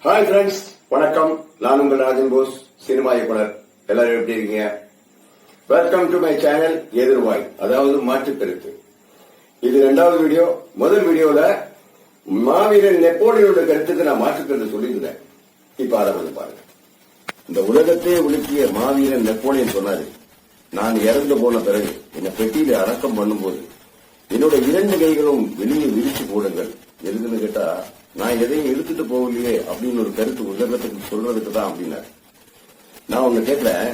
Hi friends, வணக்கம். நான் உங்கள் ராஜன் போஸ், சினிமா இயக்குனர். எல்லாரும் எப்படி இருக்கீங்க? வெல்கம் டு மை சேனல் எதிர்வாய், அதாவது மாற்றுக் கருத்து. இது 2வது வீடியோ. முதல் வீடியோல மாவீரன் நெப்போலியனோட கருத்துக்கு நான் மாற்றுக் கருத்து சொல்லியிருந்தேன். இப்ப அதை வந்து பாருங்க. இந்த உலகத்தையே உலுக்கிய மாவீரன் நெப்போலியன் சொன்னாரு, நான் இறந்து போன பிறகு என்னை பெட்டியில அடக்கம் பண்ணும்போது என்னோட 2 கைகளும் வெளியே விரிச்சு போடுங்கள். எதுக்குன்னு கேட்டா, நான் எதையும் எடுத்துட்டு போகலையே அப்படின்னு ஒரு கருத்து உலகத்துக்கு சொல்றதுக்கு தான் அப்படின்னாரு. நான் உன்னை கேட்கிறேன்,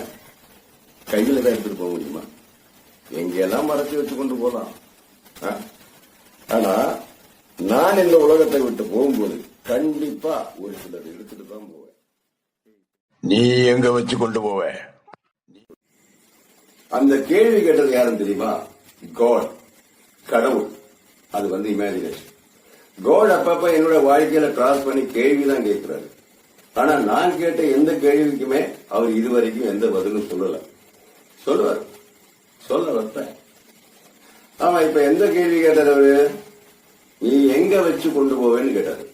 கையில தான் எடுத்துட்டு போக முடியுமா? எங்கெல்லாம் மறைச்சு வச்சு கொண்டு போலாம். ஆனா நான் இந்த உலகத்தை விட்டு போகும்போது கண்டிப்பா ஒரு சிலர் எடுத்துட்டு தான் போவேன். நீ எங்க வச்சு கொண்டு போவ? அந்த கேள்வி கேட்டது யாரும் தெரியுமா? காட், கடவுள். அது வந்து இமேஜினேஷன். காட் அப்பப்ப என்னோட வாழ்க்கையில கிராஸ் பண்ணி கேள்விதான் கேட்கிறாரு. ஆனா நான் கேட்ட எந்த கேள்விக்குமே அவர் இதுவரைக்கும் எந்த பதிலும் சொல்லல. சொல்லுவார், சொல்ல வைப்பேன். ஆமா, இப்ப எந்த கேள்வி கேட்டார் அவரு? நீ எங்க வச்சு கொண்டு போவேன்னு கேட்டாரு.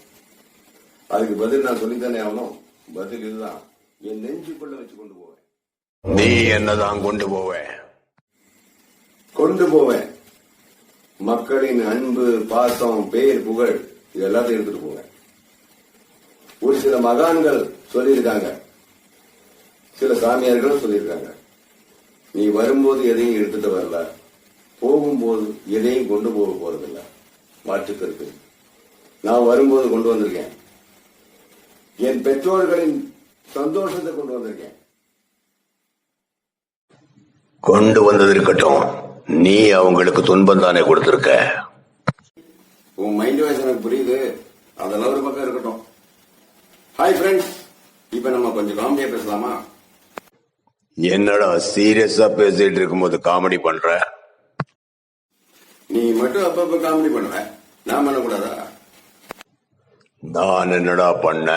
அதுக்கு பதில் நான் சொல்லித்தானே ஆகணும். பதில் இதுதான், என் நெஞ்சுக்குள்ள வச்சு கொண்டு போவேன். நீ என்னதான் கொண்டு போவேன்? கொண்டு போவேன் மக்களின் அன்பு, பாசம், பேர், புகழ், இது எல்லாத்தையும் எடுத்துட்டு போவேன். ஒரு சில மகான்கள் சொல்லியிருக்காங்க, சில சாமியார்களும் சொல்லியிருக்காங்க, நீ வரும்போது எதையும் எடுத்துட்டு வரல, போகும்போது எதையும் கொண்டு போக போறதில்லை. மாற்றுக்கருத்து. நான் வரும்போது கொண்டு வந்திருக்கேன், என் பெற்றோர்களின் சந்தோஷத்தை கொண்டு வந்திருக்கேன். கொண்டு வந்தது இருக்கட்டும், நீ அவங்களுக்கு துன்பம் தானே கொடுத்திருக்க. உன் மைண்ட் வாய்ஸ் எனக்கு புரியுது, அதெல்லாம் ஒரு பக்கம் இருக்கட்டும். ஹாய் ஃப்ரெண்ட்ஸ், இப்ப நம்ம கொஞ்சம் காமெடியா பேசலாமா? என்னடா சீரியஸா பேசிட்டு இருக்கும்போது காமெடி பண்ற? நீ மட்டும் அப்பப்ப காமெடி பண்ணுவ, நான் பண்ணக்கூடாதா? நான் என்னடா பண்ண?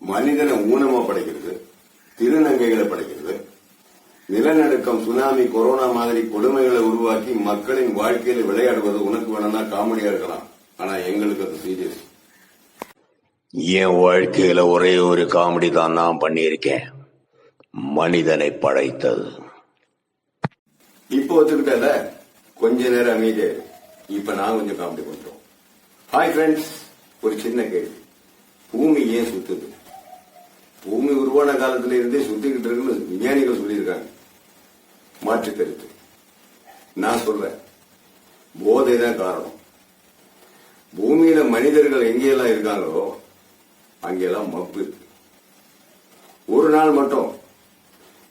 மனிதனை ஊனமா படைக்கிறது, திருநங்கைகளை படைக்கிறது, நிலநடுக்கம், சுனாமி, கொரோனா மாதிரி கொடுமைகளை உருவாக்கி மக்களின் வாழ்க்கையில விளையாடுவது உனக்கு வேணும்னா காமெடியா இருக்கலாம். ஆனா எங்களுக்கு அது சீரியஸ். என் வாழ்க்கையில ஒரே ஒரு காமெடி தான் நான் பண்ணியிருக்கேன், மனிதனை படைத்தது. இப்போ ஒத்துக்கிட்டல, கொஞ்ச நேரம் அமைதியா. இப்ப நான் கொஞ்சம் காமெடி பண்றோம். ஹாய் ஃப்ரெண்ட்ஸ், ஒரு சின்ன கேள்வி. பூமி ஏன் சுத்துது? பூமி உருவான காலத்துல இருந்தே சுத்திக்கிட்டு இருக்குன்னு விஞ்ஞானிகள் சொல்லியிருக்காங்க. மாற்று கருத்து. நான் சொல்றேன், போதை தான் காரணம். பூமியில மனிதர்கள் எங்கெல்லாம் இருக்காங்களோ அங்கெல்லாம் மப்பு இருக்கு. ஒரு நாள் மட்டும்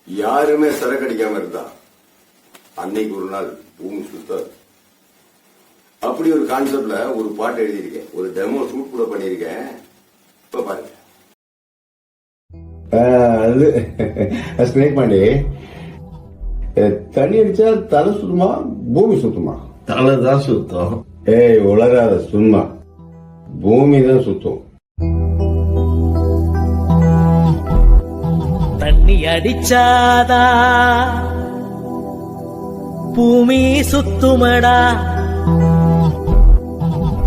யாருமே சரக்கடிக்காம இருந்தா அன்னைக்கு ஒரு நாள் பூமி சுத்தாது. அப்படி ஒரு கான்செப்ட்ல ஒரு பாட்டு எழுதியிருக்கேன், ஒரு டெமோ ஷூட் கூட பண்ணியிருக்கேன். இப்ப பாருங்க. பாண்டி, தண்ணி அடிச்சா தலை சுத்துமா பூமி சுத்துமா? தலை தான் சுத்தம். ஏய் உலகாத, சும்மா பூமி தான் சுத்தும். தண்ணி அடிச்சாதா பூமி சுத்துமடா,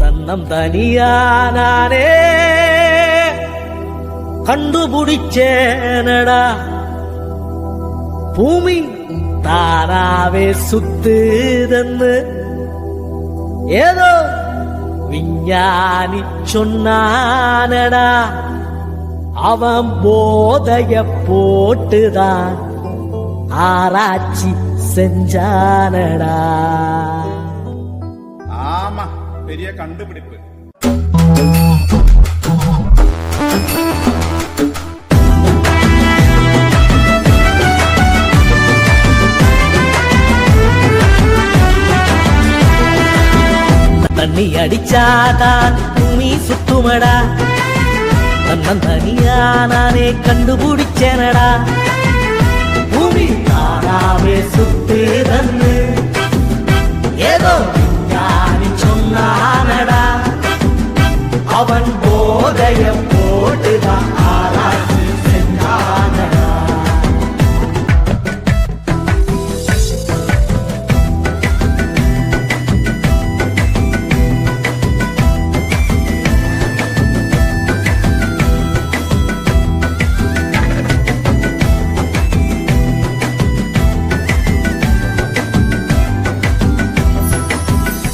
தன்னம் தனியானே கண்டுபிடிச்சேனடா. பூமி தானாவே சுத்துதன்னு ஏதோ விஞ்ஞானி சொன்னானடா. அவன் போதைய போட்டுதான் ஆராய்ச்சி செஞ்சானடா. ஆமா, பெரிய கண்டுபிடிப்பு. தண்ணி அடிச்சாதான் பூமி சுத்துமடா, தன்னன் தனியா நானே கண்டுபிடிச்சேனடா. பூமி தானாவே சுத்துதன்னு ஏதோ விஞ்ஞானி சொன்னானடா. அவன் போதைய போட்டுதான் ஆராய்ச்சி செஞ்சானடா.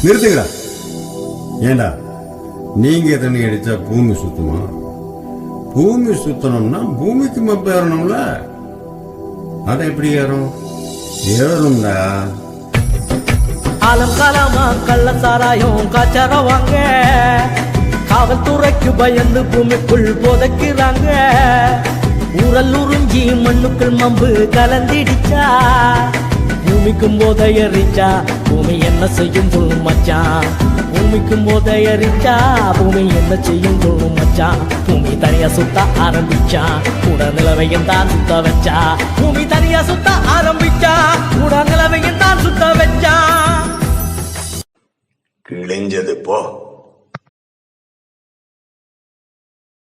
நிறுத்துங்கடா. ஏண்டா நீங்க தண்ணி அடிச்சா பூமி சுத்துமா? பூமி சுத்தணும்னா பூமிக்கு மப்ப ஏறணும்ல. அதை எப்படி ஏறும்? ஏறணும்டா. காலம் காலமா கள்ள சாராயம் காய்ச்சறவாங்க, காவல்துறைக்கு பயந்து பூமிக்குள் போதைக்கிறாங்க. ஊரல் உறிஞ்சி மண்ணுக்குள் மம்பு கலந்திடிச்சா, பூமிக்கும் போதையறிச்சா பூமி என்ன செய்யும் சொல்லும் மச்சான். பூமிக்கும் போதையறிச்சா பூமி என்ன செய்யும் சொல்லும் மச்சான். பூமி தனியா சுத்த ஆரம்பிச்சா கூட நிலவையும் தான் சுத்த வச்சா. பூமி தனியா சுத்த ஆரம்பிச்சா கூட நிலவையும் தான் சுத்த வச்சா. கிழிஞ்சது போ.